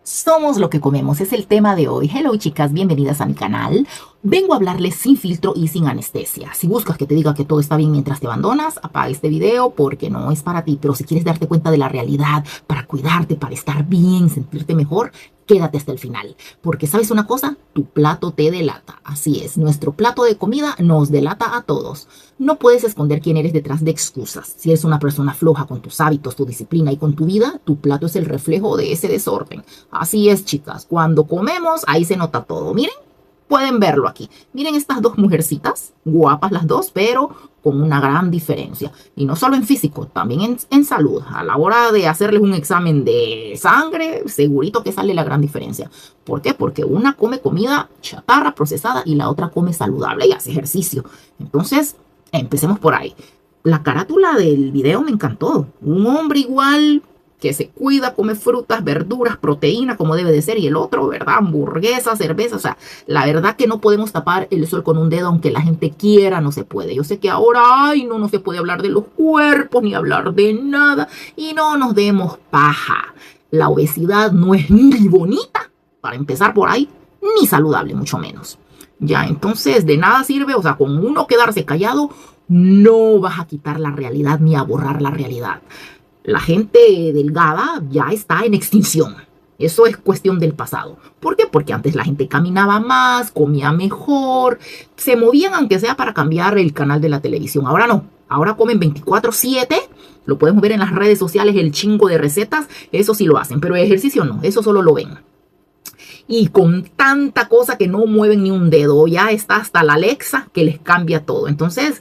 Somos lo que comemos, es el tema de hoy. Hello chicas, bienvenidas a mi canal. Vengo a hablarles sin filtro y sin anestesia. Si buscas que te diga que todo está bien mientras te abandonas, apaga este video porque no es para ti. Pero si quieres darte cuenta de la realidad, para cuidarte, para estar bien, sentirte mejor, quédate hasta el final. Porque ¿sabes una cosa? Tu plato te delata. Así es, nuestro plato de comida nos delata a todos. No puedes esconder quién eres detrás de excusas. Si eres una persona floja con tus hábitos, tu disciplina y con tu vida, tu plato es el reflejo de ese desorden. Así es, chicas. Cuando comemos, ahí se nota todo. Miren, pueden verlo aquí. Miren estas dos mujercitas, guapas las dos, pero con una gran diferencia. Y no solo en físico, también en salud. A la hora de hacerles un examen de sangre, segurito que sale la gran diferencia. ¿Por qué? Porque una come comida chatarra, procesada, y la otra come saludable y hace ejercicio. Entonces, empecemos por ahí. La carátula del video me encantó. Un hombre igual que se cuida, come frutas, verduras, proteína como debe de ser, y el otro, ¿verdad? Hamburguesa, cerveza, o sea, la verdad que no podemos tapar el sol con un dedo, aunque la gente quiera, no se puede. Yo sé que ahora, ay, no se puede hablar de los cuerpos, ni hablar de nada, y no nos demos paja. La obesidad no es ni bonita, para empezar por ahí, ni saludable, mucho menos. Ya, entonces, de nada sirve, o sea, con uno quedarse callado, no vas a quitar la realidad ni a borrar la realidad. La gente delgada ya está en extinción. Eso es cuestión del pasado. ¿Por qué? Porque antes la gente caminaba más, comía mejor, se movían aunque sea para cambiar el canal de la televisión. Ahora no. Ahora comen 24/7. Lo podemos ver en las redes sociales, el chingo de recetas. Eso sí lo hacen, pero el ejercicio no. Eso solo lo ven. Y con tanta cosa que no mueven ni un dedo. Ya está hasta la Alexa que les cambia todo. Entonces,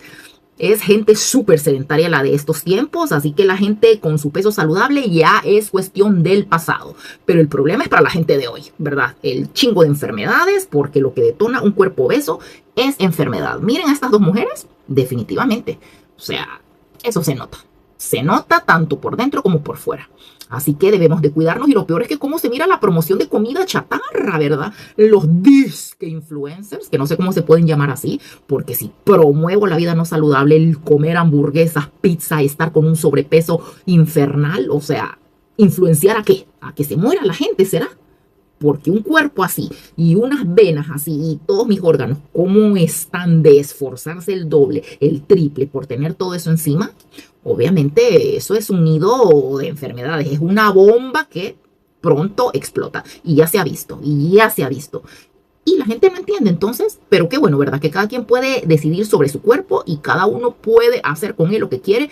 es gente súper sedentaria la de estos tiempos, así que la gente con su peso saludable ya es cuestión del pasado. Pero el problema es para la gente de hoy, ¿verdad? El chingo de enfermedades, porque lo que detona un cuerpo obeso es enfermedad. Miren a estas dos mujeres, definitivamente. O sea, eso se nota. Se nota tanto por dentro como por fuera. Así que debemos de cuidarnos, y lo peor es que cómo se mira la promoción de comida chatarra, ¿verdad? Los disque influencers, que no sé cómo se pueden llamar así, porque si promuevo la vida no saludable, el comer hamburguesas, pizza, estar con un sobrepeso infernal, o sea, ¿influenciar a qué? A que se muera la gente, ¿será? Porque un cuerpo así y unas venas así y todos mis órganos, ¿cómo están de esforzarse el doble, el triple por tener todo eso encima? Obviamente eso es un nido de enfermedades, es una bomba que pronto explota. Y ya se ha visto, y ya se ha visto. Y la gente no entiende entonces, pero qué bueno, ¿verdad? Que cada quien puede decidir sobre su cuerpo y cada uno puede hacer con él lo que quiere.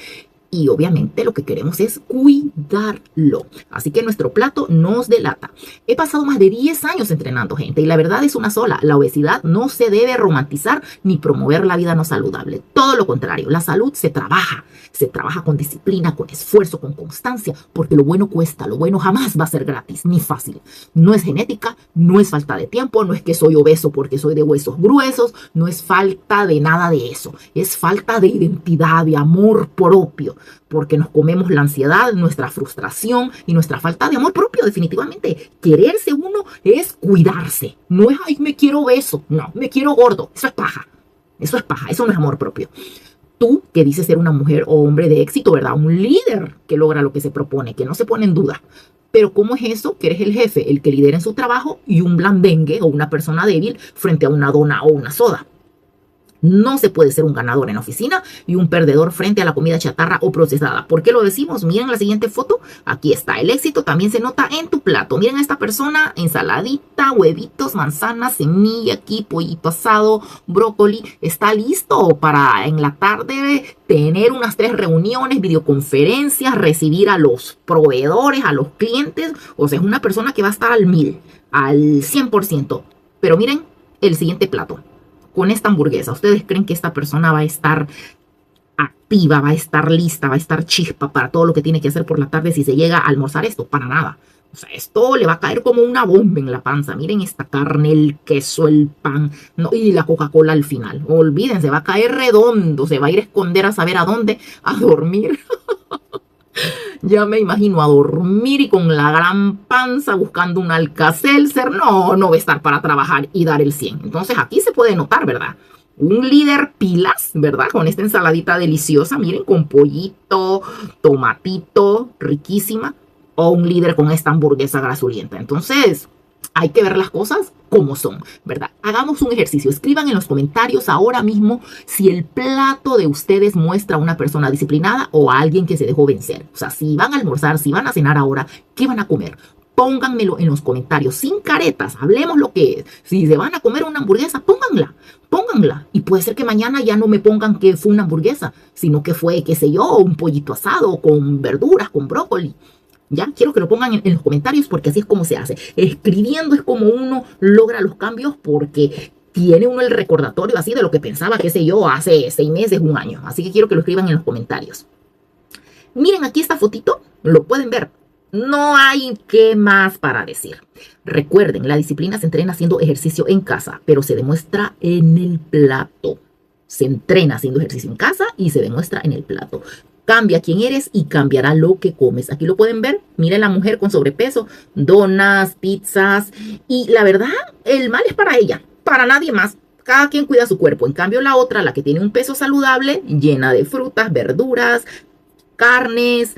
Y obviamente lo que queremos es cuidarlo. Así que nuestro plato nos delata. He pasado más de 10 años entrenando gente y la verdad es una sola. La obesidad no se debe romantizar ni promover la vida no saludable. Todo lo contrario, la salud se trabaja. Se trabaja con disciplina, con esfuerzo, con constancia, porque lo bueno cuesta, lo bueno jamás va a ser gratis ni fácil. No es genética, no es falta de tiempo, no es que soy obeso porque soy de huesos gruesos, no es falta de nada de eso. Es falta de identidad, de amor propio, porque nos comemos la ansiedad, nuestra frustración y nuestra falta de amor propio. Definitivamente, quererse uno es cuidarse. No es, ay, me quiero obeso, no, me quiero gordo. Eso es paja. Eso es paja, eso no es amor propio. Tú, que dices ser una mujer o hombre de éxito, ¿verdad? Un líder que logra lo que se propone, que no se pone en duda. Pero ¿cómo es eso? Que eres el jefe, el que lidera en su trabajo, y un blandengue o una persona débil frente a una dona o una soda. No se puede ser un ganador en oficina y un perdedor frente a la comida chatarra o procesada. ¿Por qué lo decimos? Miren la siguiente foto. Aquí está. El éxito también se nota en tu plato. Miren a esta persona. Ensaladita, huevitos, manzanas, semilla, aquí, pollito asado, brócoli. Está listo para en la tarde tener unas 3 reuniones, videoconferencias, recibir a los proveedores, a los clientes. O sea, es una persona que va a estar al 1000, al 100%. Pero miren el siguiente plato. Con esta hamburguesa, ¿ustedes creen que esta persona va a estar activa, va a estar lista, va a estar chispa para todo lo que tiene que hacer por la tarde si se llega a almorzar esto? Para nada. O sea, esto le va a caer como una bomba en la panza. Miren esta carne, el queso, el pan, no, y la Coca-Cola al final. Olvídense, va a caer redondo, se va a ir a esconder a saber a dónde, a dormir. Ya me imagino a dormir y con la gran panza buscando un Alka-Seltzer. No, no va a estar para trabajar y dar el 100. Entonces aquí se puede notar, ¿verdad? Un líder pilas, ¿verdad? Con esta ensaladita deliciosa, miren, con pollito, tomatito, riquísima. o un líder con esta hamburguesa grasolienta. Entonces, hay que ver las cosas como son, ¿verdad? Hagamos un ejercicio. Escriban en los comentarios ahora mismo si el plato de ustedes muestra a una persona disciplinada o a alguien que se dejó vencer. O sea, si van a almorzar, si van a cenar ahora, ¿qué van a comer? Pónganmelo en los comentarios, sin caretas, hablemos lo que es. Si se van a comer una hamburguesa, pónganla. Y puede ser que mañana ya no me pongan que fue una hamburguesa, sino que fue, qué sé yo, un pollito asado con verduras, con brócoli. Ya, quiero que lo pongan en los comentarios porque así es como se hace. Escribiendo es como uno logra los cambios porque tiene uno el recordatorio así de lo que pensaba, qué sé yo, hace 6 meses, un año. Así que quiero que lo escriban en los comentarios. Miren aquí esta fotito, lo pueden ver. No hay qué más para decir. Recuerden, la disciplina se entrena haciendo ejercicio en casa, pero se demuestra en el plato. Se entrena haciendo ejercicio en casa y se demuestra en el plato. Cambia quién eres y cambiará lo que comes. Aquí lo pueden ver. Miren la mujer con sobrepeso, donas, pizzas. Y la verdad, el mal es para ella, para nadie más. Cada quien cuida su cuerpo. En cambio, la otra, la que tiene un peso saludable, llena de frutas, verduras, carnes.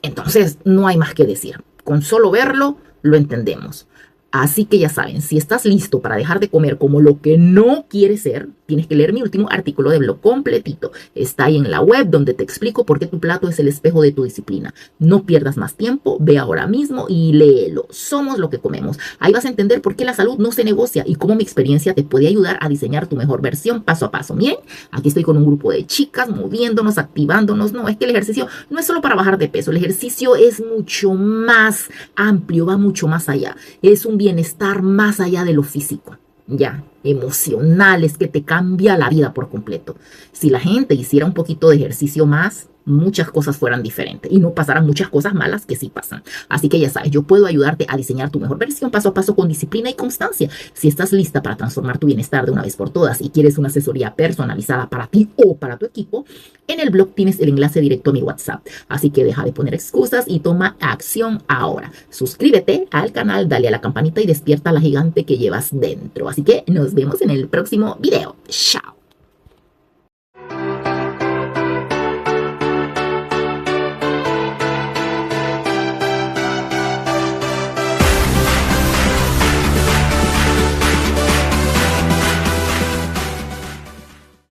Entonces, no hay más que decir. Con solo verlo, lo entendemos. Así que ya saben, si estás listo para dejar de comer como lo que no quieres ser, tienes que leer mi último artículo de blog completito. Está ahí en la web donde te explico por qué tu plato es el espejo de tu disciplina. No pierdas más tiempo, ve ahora mismo y léelo. Somos lo que comemos. Ahí vas a entender por qué la salud no se negocia y cómo mi experiencia te puede ayudar a diseñar tu mejor versión paso a paso. Miren, aquí estoy con un grupo de chicas moviéndonos, activándonos. No, es que el ejercicio no es solo para bajar de peso. El ejercicio es mucho más amplio, va mucho más allá. Es un bienestar más allá de lo físico, ya, emocional, es que te cambia la vida por completo. Si la gente hiciera un poquito de ejercicio más, muchas cosas fueran diferentes y no pasaran muchas cosas malas que sí pasan. Así que ya sabes, yo puedo ayudarte a diseñar tu mejor versión paso a paso con disciplina y constancia. Si estás lista para transformar tu bienestar de una vez por todas y quieres una asesoría personalizada para ti o para tu equipo, en el blog tienes el enlace directo a mi WhatsApp. Así que deja de poner excusas y toma acción ahora. Suscríbete al canal, dale a la campanita y despierta a la gigante que llevas dentro. Así que nos vemos en el próximo video. Chao.